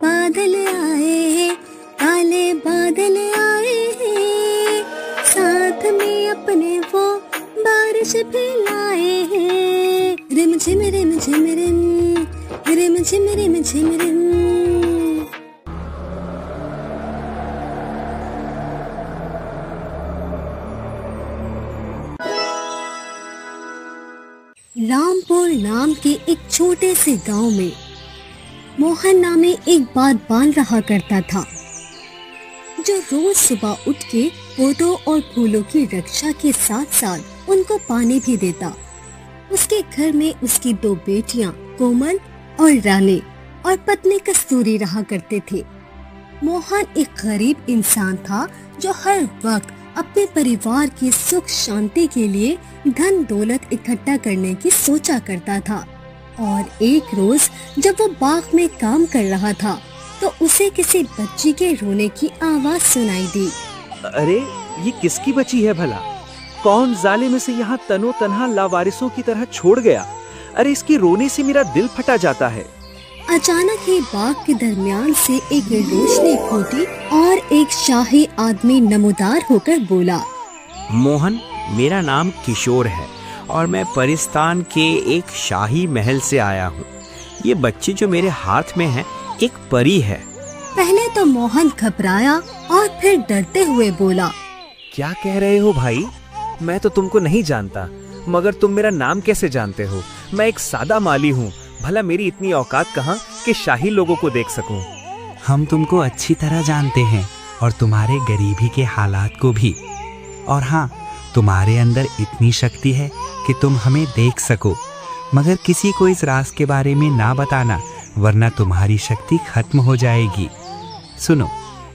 बादल आए हैं, काले बादल आए हैं, साथ में अपने वो बारिश भी लाए हैं। रिम झिम रिम झिम रिम, रिम झिम रिम झिम रिम। रामपुर नाम के एक छोटे से गांव में मोहन नामे एक बागबान रहा करता था, जो रोज सुबह उठ के पौधों और फूलों की रक्षा के साथ साथ उनको पानी भी देता। उसके घर में उसकी 2 बेटियां कोमल और रानी और पत्नी कस्तूरी रहा करते थे। मोहन एक गरीब इंसान था जो हर वक्त अपने परिवार की सुख शांति के लिए धन दौलत इकट्ठा करने की सोचा करता था। और एक रोज जब वो बाग में काम कर रहा था तो उसे किसी बच्ची के रोने की आवाज सुनाई दी। अरे ये किसकी बच्ची है भला? कौन जालिम इसे यहाँ तनो तन्हा लावारिसों की तरह छोड़ गया? अरे इसकी रोने से मेरा दिल फटा जाता है। अचानक ही बाग के दरमियान से एक रोशनी फूटी और एक शाही आदमी नमूदार होकर बोला, मोहन, मेरा नाम किशोर है और मैं परिस्तान के एक शाही महल से आया हूँ। ये बच्ची जो मेरे हाथ में है एक परी है। पहले तो मोहन घबराया और फिर डरते हुए बोला, क्या कह रहे हो भाई? मैं तो तुमको नहीं जानता, मगर तुम मेरा नाम कैसे जानते हो? मैं एक सादा माली हूँ। भला मेरी इतनी औकात कहाँ कि शाही लोगों को देख सकूं? हम तुमको अच्छी तरह जानते हैं और तुम्हारे गरीबी के हालात को भी। और हाँ, तुम्हारे अंदर इतनी शक्ति है कि तुम हमें देख सको, मगर किसी को इस राज के बारे में ना बताना, वरना तुम्हारी शक्ति खत्म हो जाएगी। सुनो,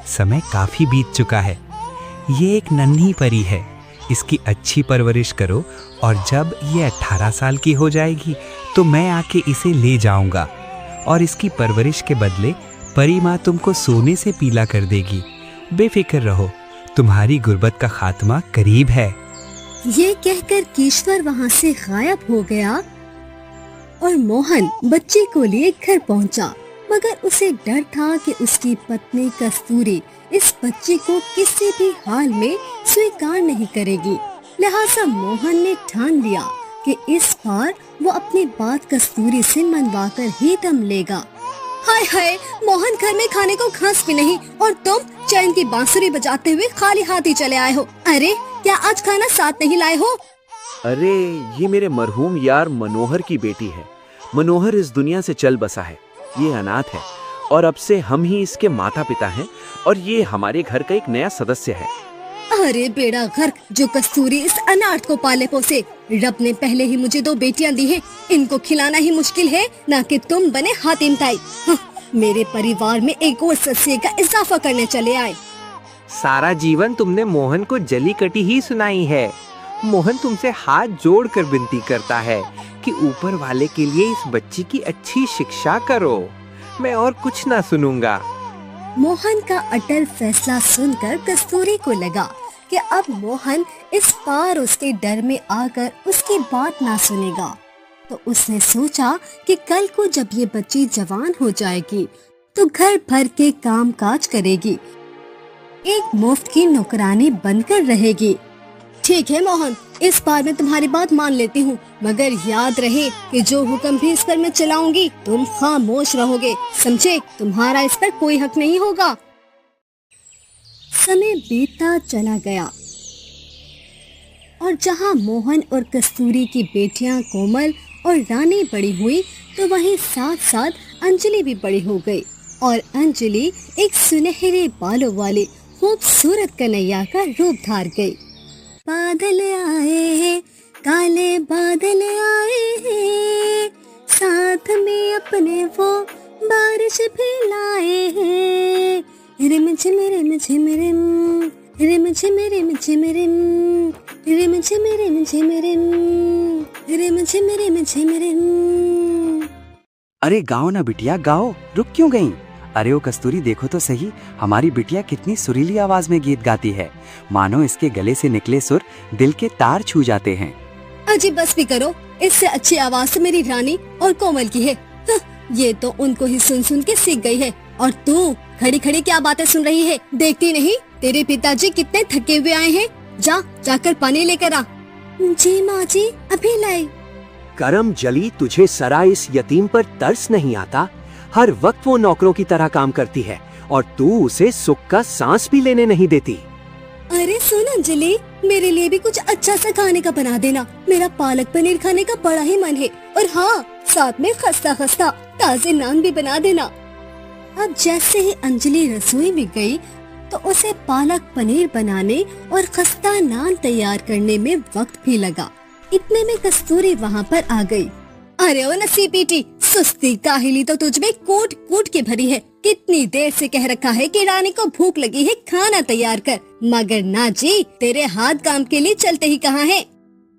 समय काफी बीत चुका है। ये एक नन्ही परी है, इसकी अच्छी परवरिश करो और जब ये 18 साल की हो जाएगी तो मैं आके इसे ले जाऊंगा और इसकी परवरिश के बदले परी माँ तुमको सोने से पीला कर देगी। बेफिक्र रहो, तुम्हारी गुर्बत का खात्मा करीब है। ये कहकर किशोर वहाँ से गायब हो गया और मोहन बच्ची को लिए घर पहुँचा, मगर उसे डर था कि उसकी पत्नी कस्तूरी इस बच्ची को किसी भी हाल में स्वीकार नहीं करेगी। लिहाजा मोहन ने ठान लिया कि इस बार वो अपनी बात कस्तूरी से मनवाकर ही दम लेगा। हाय हाय, मोहन घर में खाने को घास भी नहीं और तुम चैन की बांसुरी बजाते हुए खाली हाथ ही चले आए हो। अरे क्या आज खाना साथ नहीं लाए हो? अरे ये मेरे मरहूम यार मनोहर की बेटी है। मनोहर इस दुनिया से चल बसा है। ये अनाथ है और अब से हम ही इसके माता पिता हैं और ये हमारे घर का एक नया सदस्य है। अरे बेड़ा गर्क, जो कस्तूरी इस अनाथ को पाले पोसे। रब ने पहले ही मुझे 2 बेटियां दी हैं, इनको खिलाना ही मुश्किल है, ना कि तुम बने हातिम ताई। मेरे परिवार में एक और सदस्य का इजाफा करने चले आए। सारा जीवन तुमने मोहन को जली कटी ही सुनाई है। मोहन तुमसे हाथ जोड़कर विनती करता है कि ऊपर वाले के लिए इस बच्ची की अच्छी शिक्षा करो। मैं और कुछ ना सुनूंगा। मोहन का अटल फैसला सुनकर कस्तूरी को लगा कि अब मोहन इस पार उसके डर में आकर उसकी बात ना सुनेगा। तो उसने सोचा कि कल को जब ये बच्ची जवान हो जाएगी तो घर भर के काम काज करेगी, एक मुफ्त की नौकरानी बनकर रहेगी। ठीक है मोहन, इस बार मैं तुम्हारी बात मान लेती हूँ, मगर याद रहे कि जो हुक्म भी इस पर मैं चलाऊंगी तुम खामोश रहोगे, समझे? तुम्हारा इस पर कोई हक नहीं होगा। समय बीतता चला गया और जहाँ मोहन और कस्तूरी की बेटियां कोमल और रानी बड़ी हुई तो वहीं साथ साथ अंजलि भी बड़ी हो गई और अंजलि एक सुनहरे बालों वाले खूबसूरत कन्हैया का रूप धार गई। बादल आए हैं, काले बादल आए हैं, साथ में अपने वो बारिश भी लाए हैं। रिम झिम रिम झिम रिम, रिम झिम रिम झिम रिम, रिम झिम रिम झिम रिम, रिम झिम रिम झिम रिम। अरे गाओ ना बिटिया गाओ, रुक क्यों गई? अरे ओ कस्तूरी, देखो तो सही, हमारी बिटिया कितनी सुरीली आवाज में गीत गाती है। मानो इसके गले से निकले सुर दिल के तार छू जाते हैं। अजी बस भी करो, इससे अच्छी आवाज तो मेरी रानी और कोमल की है। ये तो उनको ही सुन सुन के सीख गई है। और तू खड़ी खड़ी क्या बातें सुन रही है? देखती नहीं तेरे पिताजी कितने थके हुए आए हैं? जाकर पानी लेकर आ। जी माँ जी, अभी लाई। करम जली, तुझे सरा इस यतीम पर तरस नहीं आता? हर वक्त वो नौकरों की तरह काम करती है और तू उसे सुख का सांस भी लेने नहीं देती। अरे सुन अंजलि, मेरे लिए भी कुछ अच्छा सा खाने का बना देना। मेरा पालक पनीर खाने का बड़ा ही मन है। और हाँ, साथ में खस्ता खस्ता ताजे नान भी बना देना। अब जैसे ही अंजलि रसोई में गई तो उसे पालक पनीर बनाने और खस्ता नान तैयार करने में वक्त भी लगा। इतने में कस्तूरी वहाँ पर आ गई। अरे ओ नसीबीटी, सुस्ती काहिली तो तुझ में कूट कूट के भरी है। कितनी देर से कह रखा है कि रानी को भूख लगी है, खाना तैयार कर, मगर ना जी, तेरे हाथ काम के लिए चलते ही कहाँ है?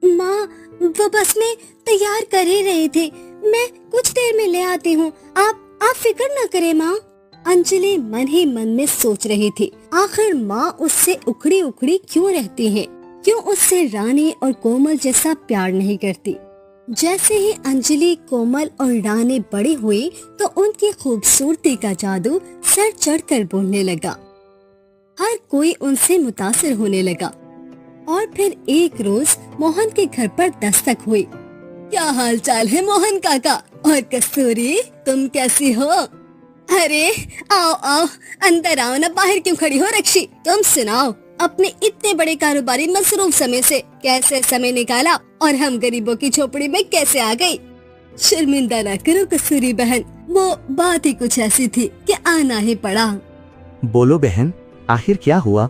माँ, वो बस में तैयार कर ही रहे थे, मैं कुछ देर में ले आती हूँ, आप फिक्र न करें माँ। अंजलि मन ही मन में सोच रही थी, आखिर माँ उससे उखड़ी उखड़ी क्यों रहती है, क्यों उससे रानी और कोमल जैसा प्यार नहीं करती। जैसे ही अंजलि, कोमल और रानी बड़ी हुई तो उनकी खूबसूरती का जादू सर चढ़कर बोलने लगा। हर कोई उनसे मुतासिर होने लगा। और फिर एक रोज मोहन के घर पर दस्तक हुई। क्या हाल चाल है मोहन काका? और कस्तूरी, तुम कैसी हो? अरे आओ आओ, अंदर आओ ना, बाहर क्यों खड़ी हो? रक्षी, तुम सुनाओ, अपने इतने बड़े कारोबारी मसरूफ समय से कैसे समय निकाला और हम गरीबों की झोपड़ी में कैसे आ गई? शर्मिंदा ना करो कस्तूरी बहन, वो बात ही कुछ ऐसी थी कि आना ही पड़ा। बोलो बहन, आखिर क्या हुआ?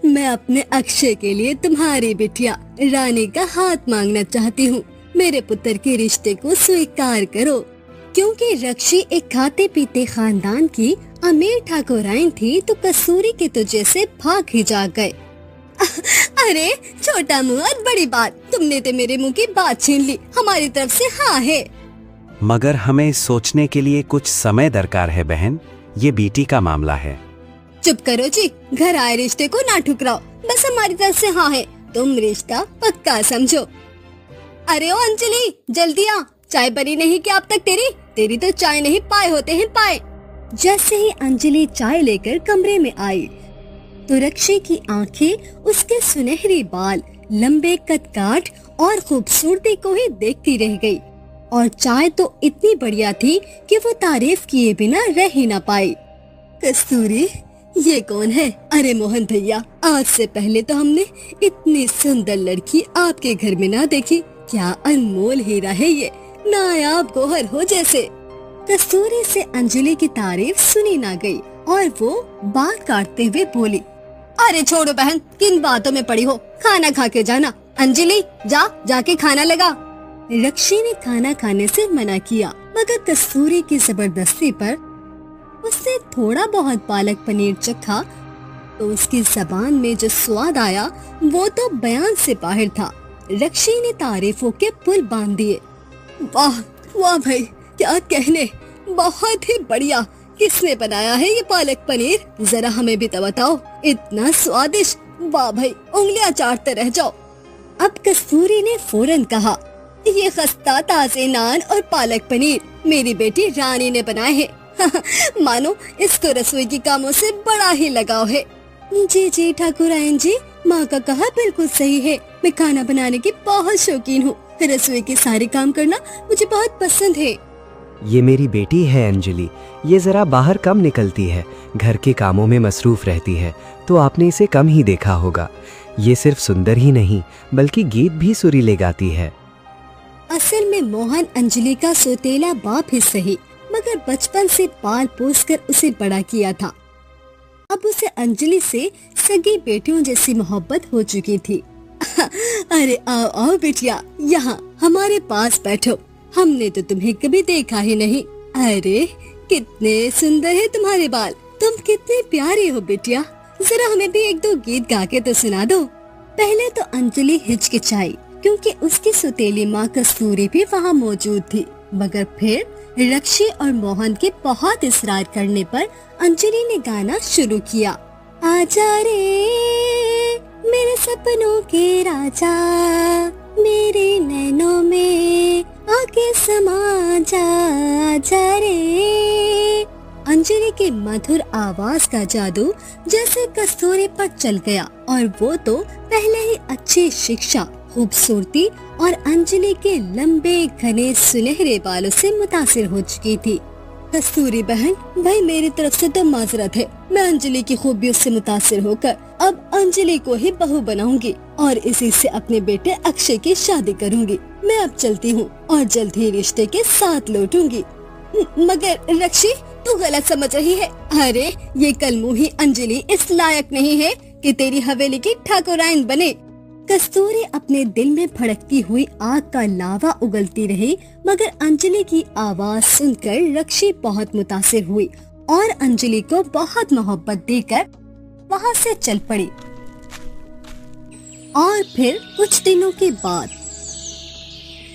मैं अपने अक्षय के लिए तुम्हारी बिटिया रानी का हाथ मांगना चाहती हूँ। मेरे पुत्र के रिश्ते को स्वीकार करो, क्योंकि रक्षी एक खाते पीते खानदान की अमीर ठाकुराइन थी तो कस्तूरी के तुझे से भाग ही जा गए। अरे छोटा मुँह और बड़ी बात, तुमने तो मेरे मुँह की बात छीन ली। हमारी तरफ से हाँ है, मगर हमें सोचने के लिए कुछ समय दरकार है बहन, ये बेटी का मामला है। चुप करो जी, घर आए रिश्ते को ना ठुकराओ। बस हमारी तरफ से हाँ है, तुम रिश्ता पक्का समझो। अरे ओ अंजलि, जल्दी आ, चाय बनी नहीं क्या अब तक? तेरी तो चाय नहीं पाए होते हैं पाए। जैसे ही अंजलि चाय लेकर कमरे में आई तो रक्षी की आंखें उसके सुनहरे बाल, लंबे कदकाठ और खूबसूरती को ही देखती रह गई। और चाय तो इतनी बढ़िया थी कि वो तारीफ किए बिना रह ही न पाई। कस्तूरी, ये कौन है? अरे मोहन भैया, आज से पहले तो हमने इतनी सुंदर लड़की आपके घर में ना देखी। क्या अनमोल हीरा है ये, नायाब गोहर हो जैसे। कस्तूरी से अंजलि की तारीफ सुनी ना गई और वो बात काटते हुए बोली, अरे छोड़ो बहन, किन बातों में पड़ी हो, खाना खा के जाना। अंजलि, जाके खाना लगा। रक्षी ने खाना खाने से मना किया, मगर कस्तूरी की जबरदस्ती पर उसने थोड़ा बहुत पालक पनीर चखा तो उसकी जबान में जो स्वाद आया वो तो बयान से बाहर था। रक्षी ने तारीफों के पुल बांध दिए। वाह वाह भाई, क्या कहने, बहुत ही बढ़िया। किसने बनाया है ये पालक पनीर? जरा हमें भी तो बताओ, इतना स्वादिष्ट। वाह भाई, उंगलियां चाटते रह जाओ। अब कस्तूरी ने फौरन कहा, ये खस्ता ताजे नान और पालक पनीर मेरी बेटी रानी ने बनाए हैं। मानो इसको रसोई के कामों से बड़ा ही लगाव है। जी ठाकुराइन जी, माँ का कहा बिल्कुल सही है। मैं खाना बनाने की बहुत शौकीन हूँ। रसोई के सारे काम करना मुझे बहुत पसंद है। ये मेरी बेटी है अंजलि, ये जरा बाहर कम निकलती है, घर के कामों में मसरूफ रहती है, तो आपने इसे कम ही देखा होगा। ये सिर्फ सुंदर ही नहीं बल्कि गीत भी सुरीले गाती है। असल में मोहन अंजलि का सौतेला बाप ही सही, मगर बचपन से पाल पोस कर उसे बड़ा किया था। अब उसे अंजलि से सगी बेटियों जैसी मोहब्बत हो चुकी थी। अरे आओ आओ बिटिया, यहाँ हमारे पास बैठो। हमने तो तुम्हें कभी देखा ही नहीं। अरे कितने सुंदर है तुम्हारे बाल, तुम कितने प्यारे हो बिटिया। जरा हमें भी एक दो गीत गा के तो सुना दो। पहले तो अंजलि हिचकिचाई क्योंकि उसकी सौतेली माँ कस्तूरी भी वहाँ मौजूद थी, मगर फिर रक्षी और मोहन के बहुत इसरार करने पर अंजलि ने गाना शुरू किया। आजा रे मेरे सपनों के राजा, मेरे नैनों में आके समा जा। आजा रे अंजलि की मधुर आवाज का जादू जैसे कस्तूरी पर चल गया और वो तो पहले ही अच्छी शिक्षा, खूबसूरती और अंजलि के लंबे घने सुनहरे बालों से मुतासिर हो चुकी थी। कस्तूरी बहन, भाई मेरी तरफ से तो माजरत है। मैं अंजलि की खूबियों से मुतासिर होकर अब अंजलि को ही बहू बनाऊंगी और इसी से अपने बेटे अक्षय की शादी करूंगी। मैं अब चलती हूँ और जल्द ही रिश्ते के साथ लौटूंगी। मगर रक्षी, तू गलत समझ रही है। अरे ये कलमुही अंजलि इस लायक नहीं है कि तेरी हवेली की ठाकुराइन बने। कस्तूरी अपने दिल में भड़कती हुई आग का लावा उगलती रही, मगर अंजलि की आवाज सुनकर रक्षी बहुत मुतासिर हुई और अंजलि को बहुत मोहब्बत देकर वहाँ से चल पड़ी। और फिर कुछ दिनों के बाद,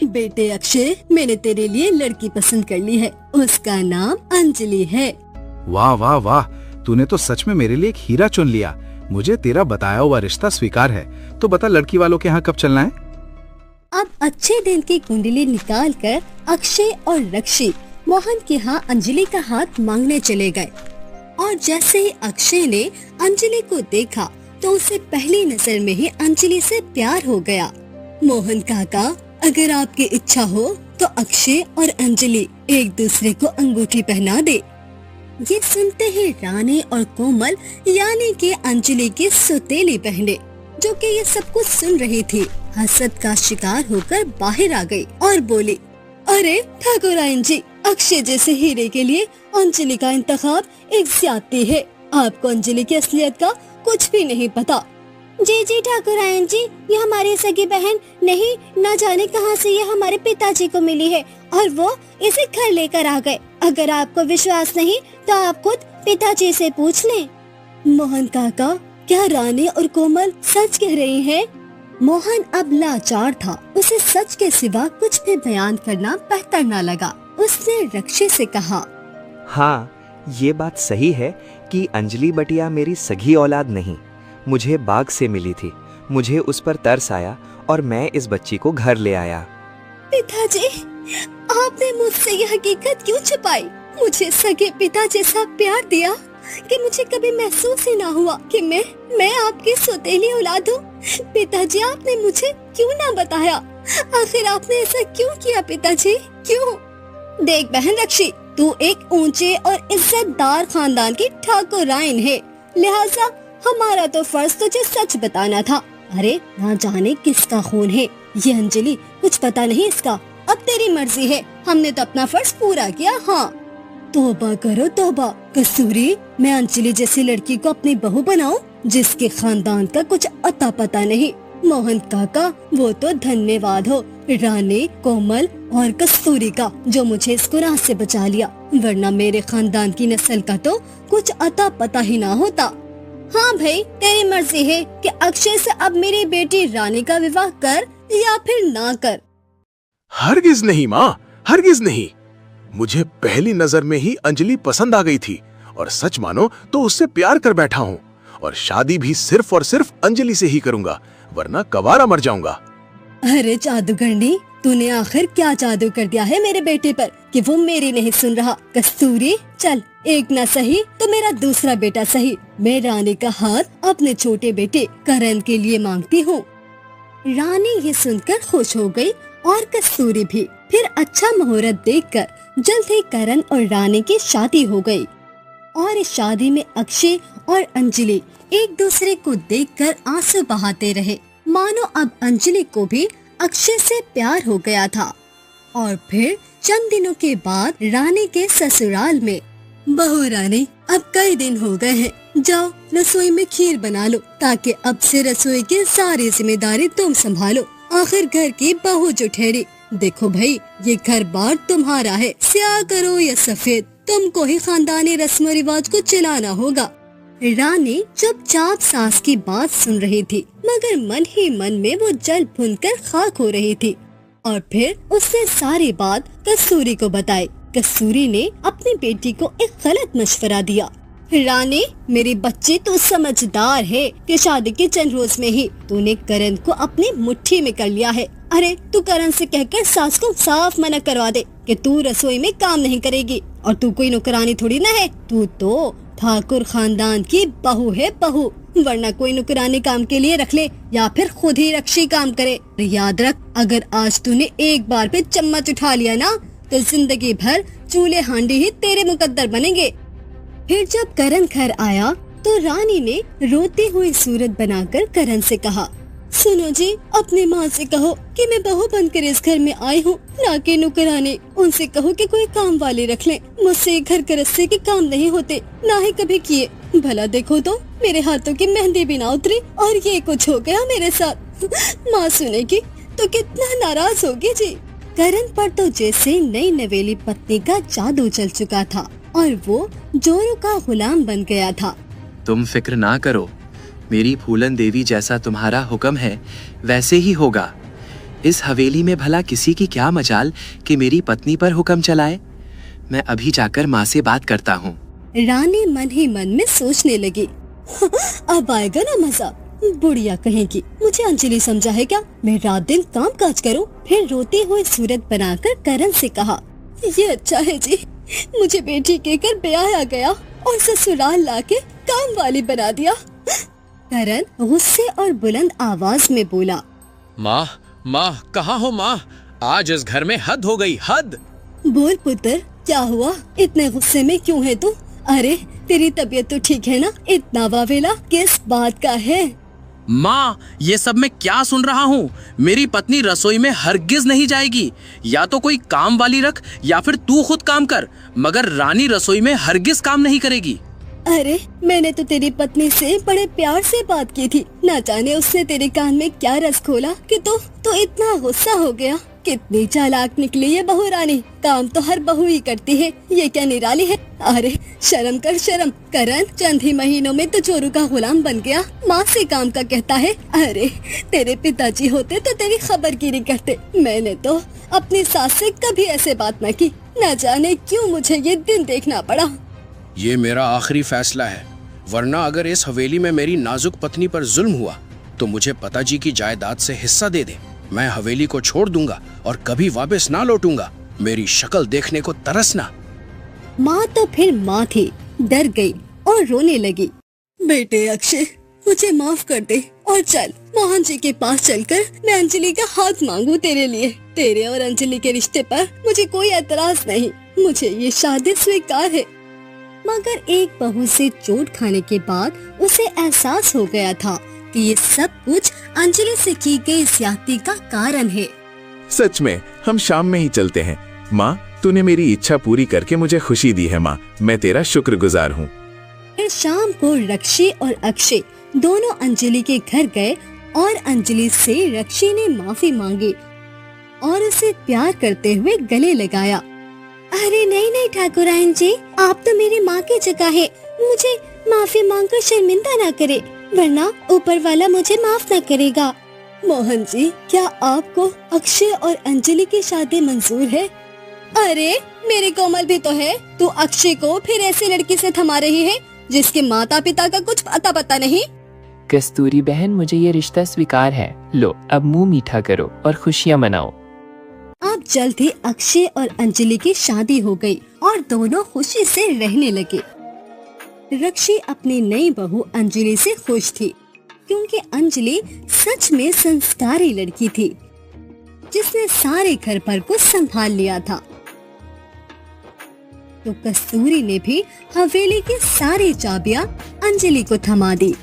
बेटे अक्षय, मैंने तेरे लिए लड़की पसंद कर ली है। उसका नाम अंजलि है। वाह वाह वाह, तूने तो सच में मेरे लिए एक हीरा चुन लिया। मुझे तेरा बताया हुआ रिश्ता स्वीकार है। तो बता, लड़की वालों के यहाँ कब चलना है? अब अच्छे दिन की कुंडली निकालकर अक्षय और रक्षी मोहन के यहाँ अंजलि का हाथ मांगने चले गए। और जैसे ही अक्षय ने अंजलि को देखा तो उसे पहली नजर में ही अंजलि से प्यार हो गया। मोहन काका, अगर आपकी इच्छा हो तो अक्षय और अंजलि एक दूसरे को अंगूठी पहना दे। ये सुनते ही रानी और कोमल यानी कि अंजलि की सौतेली बहनें, जो कि ये सब कुछ सुन रही थी, हसद का शिकार होकर बाहर आ गई और बोली, अरे ठाकुराइन जी, अक्षय जैसे हीरे के लिए अंजलि का इंतखाब एक ज्यादती है। आपको अंजलि की असलियत का कुछ भी नहीं पता। जी जी ठाकुराइन जी, ये हमारी सगी बहन नहीं, न जाने कहां से ये हमारे पिताजी को मिली है और वो इसे घर लेकर आ गए। अगर आपको विश्वास नहीं तो आप खुद पिताजी से पूछ लें। मोहन काका, क्या रानी और कोमल सच कह रही हैं? मोहन अब लाचार था। उसे सच के सिवा कुछ भी बयान करना बेहतर न लगा। उसने रक्षी से कहा, हाँ, ये बात सही है कि अंजलि बटिया मेरी सगी औलाद नहीं, मुझे बाग से मिली थी। मुझे उस पर तरस आया और मैं इस बच्ची को घर ले आया। पिताजी, आपने मुझसे यह हकीकत क्यों छुपाई? मुझे सगे पिता जैसा प्यार दिया कि मुझे कभी महसूस ही ना हुआ कि मैं आपकी सौतेली औलाद हूँ। पिताजी, आपने मुझे क्यों ना बताया? आखिर आपने ऐसा क्यों किया पिताजी, क्यों? देख बहन रक्षी, तू एक ऊंचे और इज्जतदार खानदान की ठाकुराइन है, लिहाजा हमारा तो फर्ज तुझे सच बताना था। अरे ना जाने किसका खून है ये अंजलि, कुछ पता नहीं इसका। अब तेरी मर्जी है, हमने तो अपना फर्ज पूरा किया। हाँ, तौबा करो तौबा। कस्तूरी, मैं अंजलि जैसी लड़की को अपनी बहू बनाऊं जिसके खानदान का कुछ अता पता नहीं। मोहन काका, वो तो धन्यवाद हो रानी, कोमल और कस्तूरी का, जो मुझे इस गुनाह से बचा लिया, वरना मेरे खानदान की नस्ल का तो कुछ अता पता ही ना होता। हाँ भाई, तेरी मर्जी है कि अक्षय से अब मेरी बेटी रानी का विवाह कर या फिर ना कर। हरगिज नहीं माँ, हरगिज नहीं। मुझे पहली नजर में ही अंजलि पसंद आ गई थी और सच मानो तो उससे प्यार कर बैठा हूँ और शादी भी सिर्फ और सिर्फ अंजलि से ही करूँगा, वरना कवारा मर जाऊंगा। अरे जादूगरनी, तूने आखिर क्या जादू कर दिया है मेरे बेटे पर कि वो मेरी नहीं सुन रहा? कस्तूरी, चल, एक न सही तो मेरा दूसरा बेटा सही। मैं रानी का हाथ अपने छोटे बेटे करण के लिए मांगती हूँ। रानी ये सुनकर खुश हो गई और कस्तूरी भी। फिर अच्छा मुहूर्त देखकर जल्द ही करण और रानी की शादी हो गई। और इस शादी में अक्षय और अंजलि एक दूसरे को देखकर आंसू बहाते रहे, मानो अब अंजलि को भी अक्षय से प्यार हो गया था। और फिर चंद दिनों के बाद रानी के ससुराल में, बहू रानी, अब कई दिन हो गए हैं, जाओ रसोई में खीर बना लो ताकि अब से रसोई की सारी जिम्मेदारी तुम संभालो। आखिर घर की बहू जो ठहरी। देखो भाई, ये घर बार तुम्हारा है, स्याह करो या सफेद, तुमको ही खानदानी रस्म रिवाज को चलाना होगा। रानी चुपचाप सास की बात सुन रही थी, मगर मन ही मन में वो जल भुनकर खाक हो रही थी। और फिर उसने सारी बात कस्तूरी को बताई। कस्तूरी ने अपनी बेटी को एक गलत मशवरा दिया। रानी, मेरी बच्ची तो समझदार है कि शादी के चंद रोज में ही तूने करण को अपनी मुट्ठी में कर लिया है। अरे तू करण से कहकर सास को साफ मना करवा दे कि तू रसोई में काम नहीं करेगी। और तू कोई नौकरानी थोड़ी ना है, तू तो ठाकुर खानदान की बहू है बहू, वरना कोई नौकरानी काम के लिए रख ले या फिर खुद ही रक्षी काम करे। याद रख, अगर आज तूने एक बार पे चम्मच उठा लिया ना तो जिंदगी भर चूल्हे हांडी ही तेरे मुकद्दर बनेंगे। फिर जब करण घर आया तो रानी ने रोती हुई सूरत बनाकर करण से कहा, सुनो जी, अपनी माँ से कहो कि मैं बहू बनकर इस घर में आई हूँ, ना कि नौकरानी। उनसे कहो कि कोई काम वाले रख लें। मुझसे घर गृहस्थी के काम नहीं होते, ना ही कभी किए। भला देखो तो मेरे हाथों की मेहंदी भी ना उतरी और ये कुछ हो गया मेरे साथ। माँ सुनेगी तो कितना नाराज होगी जी। करण पर तो जैसे नई नवेली पत्नी का जादू चल चुका था और वो जोरू का गुलाम बन गया था। तुम फिक्र ना करो, मेरी फूलन देवी जैसा तुम्हारा हुक्म है वैसे ही होगा। इस हवेली में भला किसी की क्या मजाल कि मेरी पत्नी पर हुक्म चलाए। मैं अभी जाकर माँ से बात करता हूँ। रानी मन ही मन में सोचने लगी, अब आएगा ना मजा। बुढ़िया कहेगी मुझे अंजलि समझा है क्या, मैं रात दिन काम काज करूँ। फिर रोती हुई सूरत बनाकर करण से कहा, ये अच्छा है जी, मुझे बेटी कहकर ब्याह आ गया और ससुराल लाके काम वाली बना दिया। करण गुस्से और बुलंद आवाज में बोला, माँ माँ कहाँ हो माँ, आज इस घर में हद हो गई, हद। बोल पुत्र, क्या हुआ, इतने गुस्से में क्यों है तू? अरे तेरी तबीयत तो ठीक है ना, इतना वावेला किस बात का है? माँ, ये सब मैं क्या सुन रहा हूँ? मेरी पत्नी रसोई में हरगिज नहीं जाएगी। या तो कोई काम वाली रख या फिर तू खुद काम कर, मगर रानी रसोई में हरगिज काम नहीं करेगी। अरे मैंने तो तेरी पत्नी से बड़े प्यार से बात की थी, ना जाने उसने तेरे कान में क्या रस खोला कि तो इतना गुस्सा हो गया। कितनी चालाक निकली ये बहू रानी, काम तो हर बहू ही करती है, ये क्या निराली है। अरे शर्म कर शर्म। करण चंद ही महीनों में तो चोरू का गुलाम बन गया, माँ से काम का कहता है। अरे तेरे पिताजी होते तो तेरी खबरगिरी करते। मैंने तो अपनी सास से कभी ऐसे बात न की, न जाने क्यों मुझे ये दिन देखना पड़ा। ये मेरा आखिरी फैसला है, वरना अगर इस हवेली में मेरी नाजुक पत्नी पर जुल्म हुआ तो मुझे पिताजी की जायदाद से हिस्सा दे दे। मैं हवेली को छोड़ दूंगा और कभी वापस ना लौटूंगा। मेरी शक्ल देखने को तरसना। माँ तो फिर माँ थी, डर गई और रोने लगी। बेटे अक्षय, मुझे माफ कर दे और चल मोहन जी के पास चलकर मैं अंजलि का हाथ मांगू तेरे लिए। तेरे और अंजलि के रिश्ते पर मुझे कोई एतराज नहीं, मुझे ये शादी स्वीकार है। मगर एक बहू से चोट खाने के बाद उसे एहसास हो गया था कि ये सब कुछ अंजलि से की गई ज्यादती का कारण है। सच में हम शाम में ही चलते हैं। माँ, तूने मेरी इच्छा पूरी करके मुझे खुशी दी है माँ, मैं तेरा शुक्रगुजार हूँ। फिर शाम को रक्षी और अक्षय दोनों अंजलि के घर गए और अंजलि से रक्षी ने माफी मांगी और उसे प्यार करते हुए गले लगाया। अरे नहीं नहीं ठाकुरायन जी, आप तो मेरी माँ की जगह है, मुझे माफी मांगकर शर्मिंदा ना करे, वरना ऊपर वाला मुझे माफ न करेगा। मोहन जी, क्या आपको अक्षय और अंजलि की शादी मंजूर है? अरे मेरे कोमल भी तो है, तू अक्षय को फिर ऐसी लड़की से थमा रही है जिसके माता पिता का कुछ अता पता नहीं। कस्तूरी बहन, मुझे ये रिश्ता स्वीकार है। लो अब मुंह मीठा करो और खुशियाँ मनाओ। अब जल्द ही अक्षय और अंजलि की शादी हो गई और दोनों खुशी से रहने लगे। रक्षी अपनी नई बहू अंजलि से खुश थी, क्योंकि अंजलि सच में संस्कारी लड़की थी जिसने सारे घर पर को संभाल लिया था। तो कस्तूरी ने भी हवेली की सारी चाबियां अंजलि को थमा दी।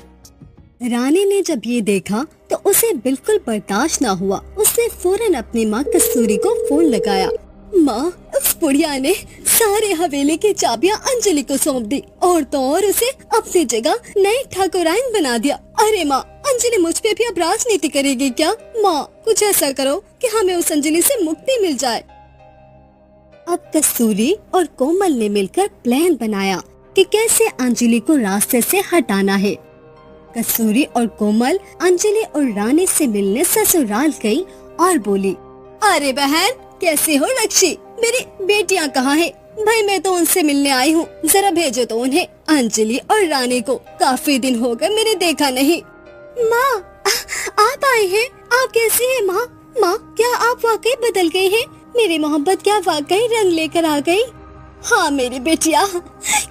रानी ने जब ये देखा तो उसे बिल्कुल बर्दाश्त ना हुआ। उसने फौरन अपनी माँ कस्तूरी को फोन लगाया। माँ, उस बुढ़िया ने सारे हवेली की चाबियां अंजलि को सौंप दी और तो और उसे अपनी जगह नई ठाकुराइन बना दिया। अरे माँ, अंजलि मुझ पे भी अब राजनीति करेगी क्या? माँ, कुछ ऐसा करो कि हमें उस अंजलि से मुक्ति मिल जाए। अब कस्तूरी और कोमल ने मिलकर प्लान बनाया कि कैसे अंजलि को रास्ते से हटाना है। कस्तूरी और कोमल अंजलि और रानी से मिलने ससुराल गई और बोली, अरे बहन, कैसे हो रक्षी? मेरी बेटियां कहाँ हैं? भाई मैं तो उनसे मिलने आई हूँ, जरा भेजो तो उन्हें। अंजलि और रानी को काफी दिन हो गए मैंने देखा नहीं। माँ, आप आए हैं? आप कैसी हैं माँ? माँ, क्या आप वाकई बदल गई हैं? मेरी मोहब्बत क्या वाकई रंग लेकर आ गई? हाँ मेरी बेटिया,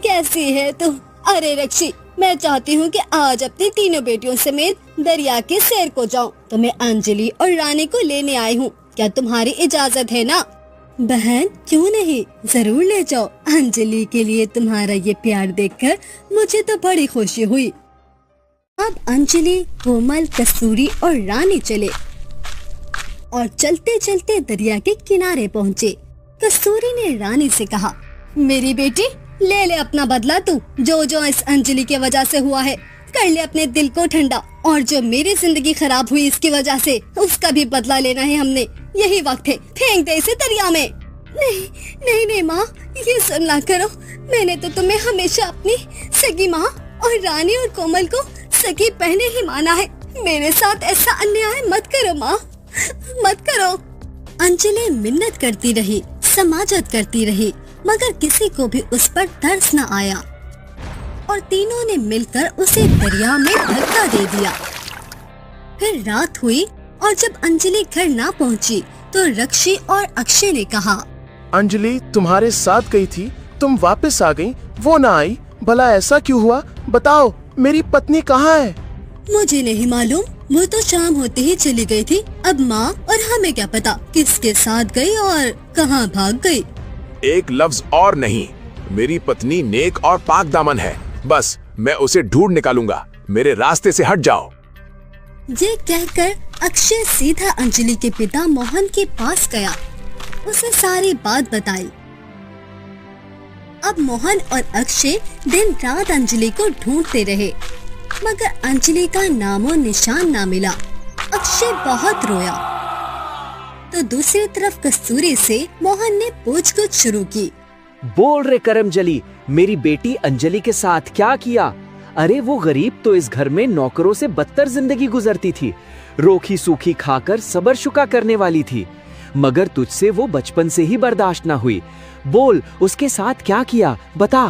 कैसी है तू? अरे रक्षी, मैं चाहती हूँ कि आज अपनी तीनों बेटियों समेत दरिया के सैर को जाऊँ। तो मैं अंजलि और रानी को लेने आई हूँ, क्या तुम्हारी इजाजत है ना? बहन क्यों नहीं, जरूर ले जाओ। अंजलि के लिए तुम्हारा ये प्यार देखकर मुझे तो बड़ी खुशी हुई। अब अंजलि, कोमल, कस्तूरी और रानी चले और चलते चलते दरिया के किनारे पहुँचे। कस्तूरी ने रानी से कहा, मेरी बेटी ले ले अपना बदला, तू जो इस अंजलि की वजह से हुआ है, कर ले अपने दिल को ठंडा, और जो मेरी जिंदगी खराब हुई इसकी वजह से, उसका भी बदला लेना है हमने। यही वक्त है, फेंक दे इसे दरिया में। नहीं माँ, ये सुन ना करो। मैंने तो तुम्हें हमेशा अपनी सगी माँ और रानी और कोमल को सगी बहने ही माना है। मेरे साथ ऐसा अन्याय मत करो माँ, मत करो। अंजलि मिन्नत करती रही, समाजत करती रही, मगर किसी को भी उस पर तरस न आया और तीनों ने मिलकर उसे दरिया में धक्का दे दिया। फिर रात हुई और जब अंजलि घर ना पहुंची तो रक्षी और अक्षय ने कहा, अंजलि तुम्हारे साथ गई थी, तुम वापस आ गई, वो ना आई, भला ऐसा क्यों हुआ? बताओ, मेरी पत्नी कहाँ है? मुझे नहीं मालूम, वो तो शाम होते ही चली गई थी। अब माँ और हमें क्या पता किसके साथ गई और कहाँ भाग गई। एक लफ्ज और नहीं, मेरी पत्नी नेक और पाक दामन है, बस मैं उसे ढूंढ निकालूंगा, मेरे रास्ते से हट जाओ। ये कहकर अक्षय सीधा अंजलि के पिता मोहन के पास गया, उसे सारी बात बताई। अब मोहन और अक्षय दिन रात अंजलि को ढूंढते रहे, मगर अंजलि का नामो निशान ना मिला। अक्षय बहुत रोया। तो दूसरी तरफ कस्तूरी से मोहन ने पूछताछ शुरू की। बोल रे करमजली, मेरी बेटी अंजलि के साथ क्या किया? अरे वो गरीब तो इस घर में नौकरों से बदतर जिंदगी गुजरती थी, रोखी सूखी खाकर सबर शुका करने वाली थी, मगर तुझसे वो बचपन से ही बर्दाश्त ना हुई। बोल, उसके साथ क्या किया, बता।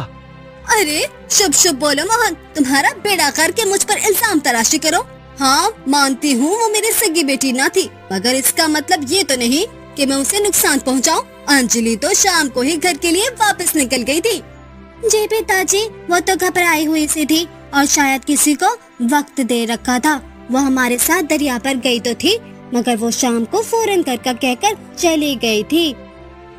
अरे शुभ शुभ बोलो मोहन, तुम्हारा बेड़ा करके मुझ पर इल्जाम तराशी करो। हाँ मानती हूँ वो मेरी सगी बेटी ना थी, मगर इसका मतलब ये तो नहीं कि मैं उसे नुकसान पहुँचाऊँ। अंजलि तो शाम को ही घर के लिए वापस निकल गई थी। जी पिताजी, वो तो घबराई हुई सी थी और शायद किसी को वक्त दे रखा था। वो हमारे साथ दरिया पर गई तो थी, मगर वो शाम को फौरन घर का कहकर चली गई थी।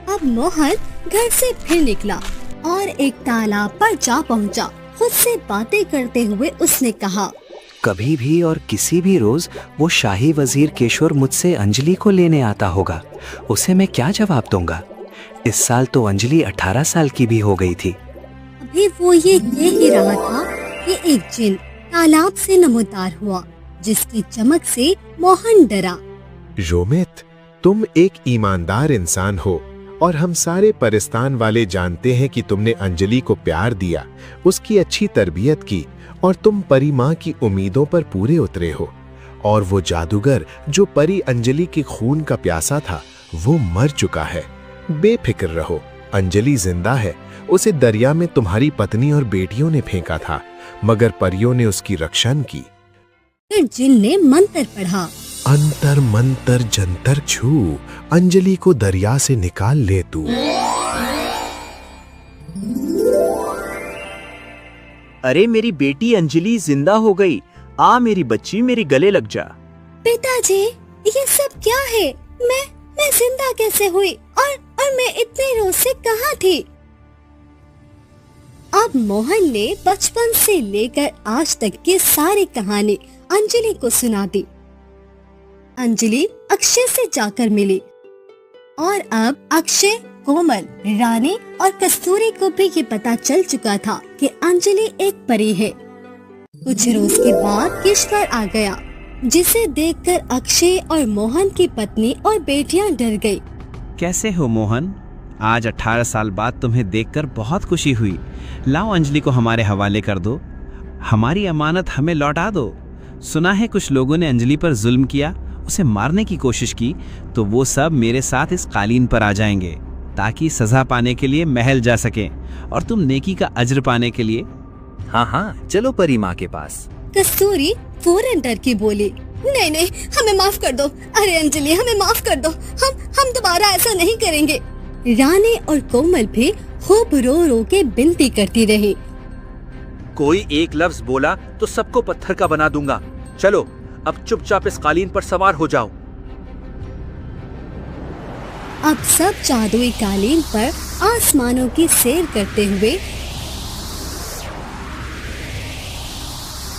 अब मोहन घर से फिर निकला और एक तालाब पर जा पहुंचा। खुद से बातें करते हुए उसने कहा, कभी भी और किसी भी रोज वो शाही वजीर केशोर मुझसे अंजलि को लेने आता होगा, उसे मैं क्या जवाब दूंगा? इस साल तो अंजलि 18 साल की भी हो गई थी। अभी वो ये कह ही रहा था कि एक जिन तालाब से नमोदार हुआ, जिसकी चमक से मोहन डरा। रोमित, तुम एक ईमानदार इंसान हो और हम सारे परिस्तान वाले जानते हैं कि तुमने अंजलि को प्यार दिया, उसकी अच्छी तरबियत की और तुम परी माँ की उम्मीदों पर पूरे उतरे हो। और वो जादूगर जो परी अंजलि के खून का प्यासा था, वो मर चुका है। बेफिक्र रहो, अंजलि जिंदा है। उसे दरिया में तुम्हारी पत्नी और बेटियों ने फेंका था, मगर परियों ने उसकी रक्षा की। फिर जिन ने मंत्र पढ़ा, अंतर मंतर जंतर छू, अंजलि को दरिया से निकाल ले तू। अरे मेरी बेटी अंजलि जिंदा हो गई, आ मेरी बच्ची, मेरे गले लग जा। पिताजी, ये सब क्या है? मैं जिंदा कैसे हुई और मैं इतने रोज से कहाँ थी? अब मोहन ने बचपन से लेकर आज तक की सारी कहानी अंजलि को सुना दी। अंजलि अक्षय से जाकर मिली और अब अक्षय, कोमल, रानी और कस्तूरी को भी ये पता चल चुका था कि अंजलि एक परी है। कुछ रोज के बाद ईश्वर आ गया, जिसे देखकर अक्षय और मोहन की पत्नी और बेटियां डर गई। कैसे हो मोहन? आज 18 साल बाद तुम्हें देखकर बहुत खुशी हुई। लाओ अंजलि को हमारे हवाले कर दो, हमारी अमानत हमें लौटा दो। सुना है कुछ लोगों ने अंजलि पर जुल्म किया, उसे मारने की कोशिश की, तो वो सब मेरे साथ इस कालीन पर आ जाएंगे ताकि सजा पाने के लिए महल जा सकें और तुम नेकी का अज्र पाने के लिए। हाँ, चलो परी माँ के पास। कस्तूरी फौरन डर के बोली, नहीं, हमें माफ कर दो। अरे अंजलि, हमें माफ कर दो, हम दोबारा ऐसा नहीं करेंगे। रानी और कोमल भी खूब रो रो के विनती करती रही। कोई एक लफ्ज बोला तो सबको पत्थर का बना दूंगा। चलो अब चुपचाप इस कालीन पर सवार हो जाओ। अब सब जादुई कालीन पर आसमानों की सैर करते हुए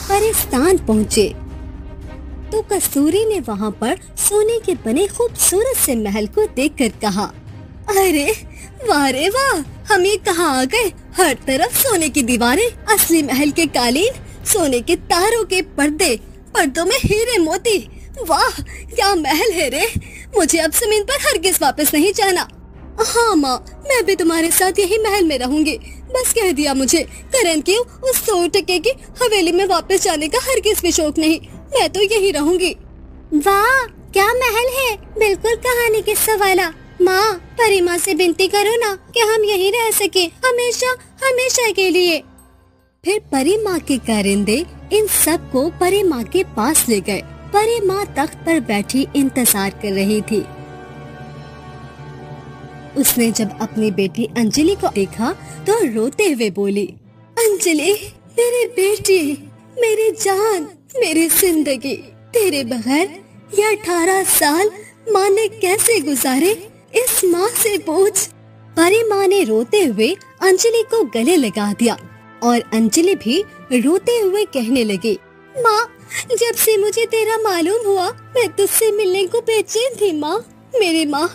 परिस्तान पहुँचे तो कस्तूरी ने वहाँ पर सोने के बने खूबसूरत से महल को देखकर कहा, अरे वाह रे वाह, हम ये कहाँ आ गए। हर तरफ सोने की दीवारें, असली महल के कालीन, सोने के तारों के पर्दे, पर्दों में हीरे मोती। वाह क्या महल है रे। मुझे अब जमीन पर हरगिज वापस नहीं जाना। हाँ माँ, मैं भी तुम्हारे साथ यही महल में रहूंगी। बस कह दिया मुझे, करण की उस 100 टके की हवेली में वापस जाने का हरगिज भी शौक नहीं। मैं तो यही रहूंगी। वाह क्या महल है, बिल्कुल कहानी किस्सा वाला। माँ, परी माँ से विनती करो ना कि हम यहीं रह सके हमेशा हमेशा के लिए। फिर परी माँ के कारिंदे इन सब को परी माँ के पास ले गए। परी माँ तख्त पर बैठी इंतजार कर रही थी। उसने जब अपनी बेटी अंजलि को देखा तो रोते हुए बोली, अंजलि मेरी बेटी, मेरी जान, मेरी जिंदगी, तेरे बगैर ये 18 साल माँ ने कैसे गुजारे, इस माँ से पूछ। परी माँ ने रोते हुए अंजलि को गले लगा दिया और अंजलि भी रोते हुए कहने लगी, माँ जब से मुझे तेरा मालूम हुआ मैं तुझसे मिलने को बेचैन थी। माँ, मेरी माँ,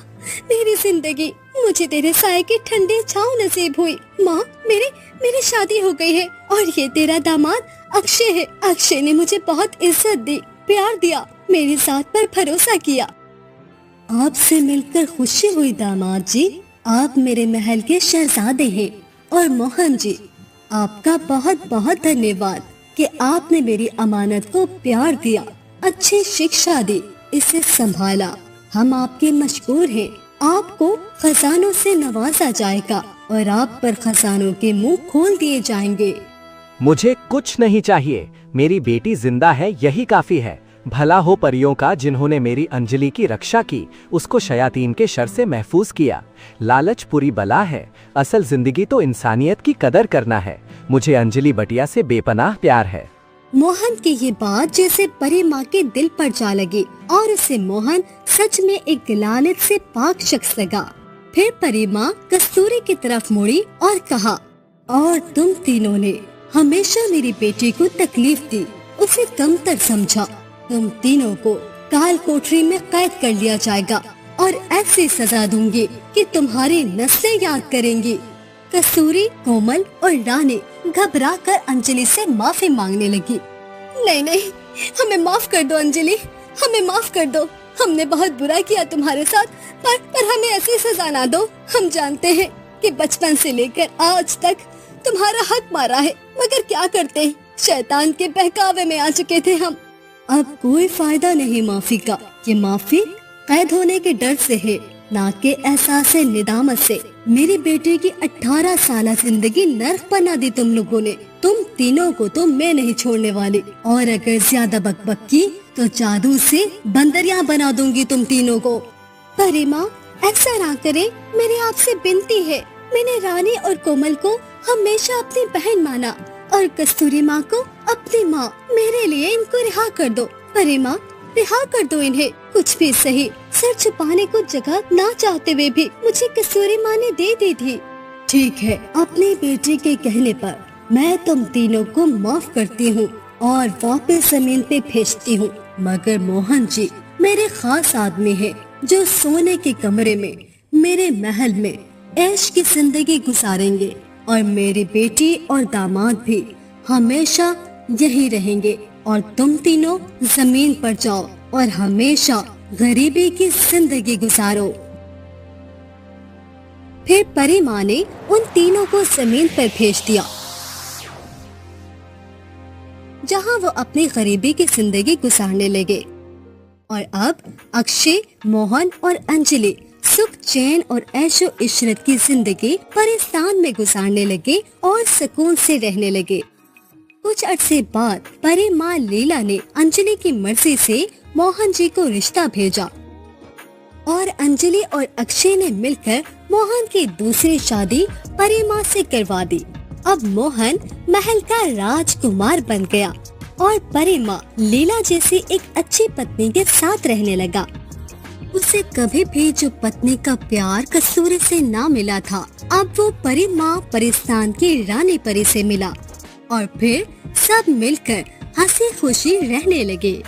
मेरी जिंदगी, मुझे तेरे साए की ठंडी छांव नसीब हुई। माँ, मेरी शादी हो गई है और ये तेरा दामाद अक्षय है। अक्षय ने मुझे बहुत इज्जत दी, प्यार दिया, मेरी साथ पर भरोसा किया। आपसे मिलकर खुशी हुई दामाद जी। आप मेरे महल के शहजादे हैं। और मोहन जी, आपका बहुत बहुत धन्यवाद कि आपने मेरी अमानत को प्यार दिया, अच्छी शिक्षा दी, इसे संभाला। हम आपके मशकूर हैं। आपको खजानों से नवाजा जाएगा और आप पर खजानों के मुंह खोल दिए जाएंगे। मुझे कुछ नहीं चाहिए, मेरी बेटी जिंदा है यही काफी है। भला हो परियों का जिन्होंने मेरी अंजलि की रक्षा की, उसको शयातीन के शर से महफूज किया। लालच पूरी बला है, असल जिंदगी तो इंसानियत की कदर करना है। मुझे अंजलि बटिया से बेपनाह प्यार है। मोहन की ये बात जैसे परी माँ के दिल पर जा लगी और उसे मोहन सच में एक लालच से पाक शख्स लगा। फिर परी माँ कस्तूरी की तरफ मुड़ी और कहा, और तुम तीनों ने हमेशा मेरी बेटी को तकलीफ दी, उसे कमतर समझा। तुम तीनों को काल कोठरी में कैद कर लिया जाएगा और ऐसी सजा दूंगी कि तुम्हारी नस्लें याद करेंगी। कस्तूरी, कोमल और रानी घबराकर अंजलि से माफी मांगने लगी। नहीं नहीं, हमें माफ कर दो अंजलि, हमें माफ कर दो। हमने बहुत बुरा किया तुम्हारे साथ, पर हमें ऐसी सजा ना दो। हम जानते हैं कि बचपन से लेकर आज तक तुम्हारा हक मारा है, मगर क्या करते, शैतान के बहकावे में आ चुके थे हम। अब कोई फायदा नहीं माफी का। ये माफी कैद होने के डर से है, ना के एहसास निदामत से। मेरी बेटे की 18 साल जिंदगी नर्क बना दी तुम लोगों ने। तुम तीनों को तो मैं नहीं छोड़ने वाली, और अगर ज्यादा बकबक की तो जादू से बंदरियां बना दूंगी तुम तीनों को। परी माँ, ऐसा ना करे, मेरी आपसे विनती है। मैंने रानी और कोमल को हमेशा अपनी बहन माना और कस्तूरी माँ को अपनी माँ। मेरे लिए इनको रिहा कर दो। परी माँ, रिहा कर दो इन्हें। कुछ भी सही, सर छुपाने को जगह ना चाहते हुए भी मुझे कस्तूरी माँ ने दे दी थी। ठीक है, अपनी बेटी के कहने पर मैं तुम तीनों को माफ करती हूँ और वापस जमीन पे भेजती हूँ। मगर मोहन जी मेरे खास आदमी हैं, जो सोने के कमरे में मेरे महल में ऐश की जिंदगी गुजारेंगे, और मेरी बेटी और दामाद भी हमेशा यही रहेंगे। और तुम तीनों जमीन पर जाओ और हमेशा गरीबी की जिंदगी गुजारो। फिर परी माँ ने उन तीनों को जमीन पर भेज दिया, जहाँ वो अपनी गरीबी की जिंदगी गुजारने लगे। और अब अक्षय, मोहन और अंजलि सुख चैन और ऐशो इशरत की जिंदगी परिस्तान में गुजारने लगे और सुकून से रहने लगे। कुछ अरसे बाद परी माँ लीला ने अंजलि की मर्जी से मोहन जी को रिश्ता भेजा। और अंजलि और अक्षय ने मिलकर मोहन की दूसरी शादी परिमा से करवा दी। अब मोहन महल का राजकुमार बन गया और परिमा लीला जैसी एक अच्छी पत्नी के साथ रहने लगा। उसे कभी भी जो पत्नी का प्यार कस्तूरी से ना मिला था, अब वो परिमा परिस्तान की रानी परी से मिला और फिर सब मिलकर हंसी खुशी रहने लगे।